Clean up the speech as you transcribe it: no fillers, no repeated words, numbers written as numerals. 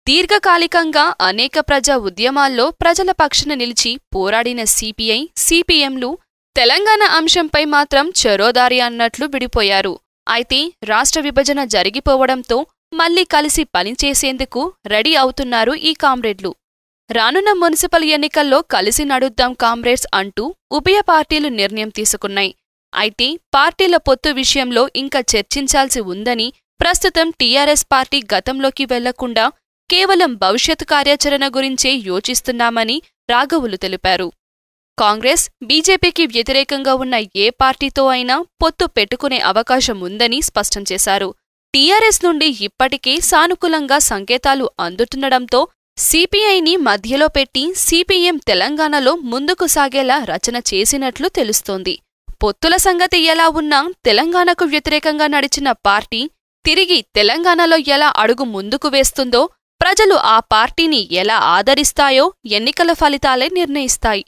దీర్ఘకాలికంగా అనేక ప్రజా ఉద్యమాల్లో ప్రజల పక్షాన నిలిచి పోరాడిన సిపిఐ, సిపిఎంలు తెలంగాణ అంశంపై మాత్రం చెరోదారి అన్నట్లు విడిపోయారు. అయితే రాష్ట్ర విభజన జరిగిపోవడంతో మళ్లీ కలిసి పనిచేసేందుకు రెడీ అవుతున్నారు ఈ కామ్రేడ్లు. రానున్న మున్సిపల్ ఎన్నికల్లో కలిసి నడుద్దాం కామ్రేడ్స్ అంటూ ఉభయ పార్టీలు నిర్ణయం తీసుకున్నాయి. అయితే పార్టీల పొత్తు విషయంలో ఇంకా చర్చించాల్సి ఉందని, ప్రస్తుతం టీఆర్ఎస్ పార్టీ గతంలోకి వెళ్లకుండా కేవలం భవిష్యత్ కార్యాచరణ గురించే యోచిస్తున్నామని రాఘవులు తెలిపారు. కాంగ్రెస్, బీజేపీకి వ్యతిరేకంగా ఉన్న ఏ పార్టీతో అయినా పొత్తు పెట్టుకునే అవకాశం ఉందని స్పష్టం చేశారు. టీఆర్ఎస్ నుండి ఇప్పటికే సానుకూలంగా సంకేతాలు అందుతుండడంతో సిపిఐని మధ్యలో పెట్టి సిపిఎం తెలంగాణలో ముందుకు సాగేలా రచన చేసినట్లు తెలుస్తోంది. పొత్తుల సంగతి ఎలా ఉన్నా తెలంగాణకు వ్యతిరేకంగా నడిచిన పార్టీ తిరిగి తెలంగాణలో ఎలా అడుగు ముందుకు వేస్తుందో, ప్రజలు ఆ పార్టీని ఎలా ఆదరిస్తాయో ఎన్నికల ఫలితాలే నిర్ణయిస్తాయి.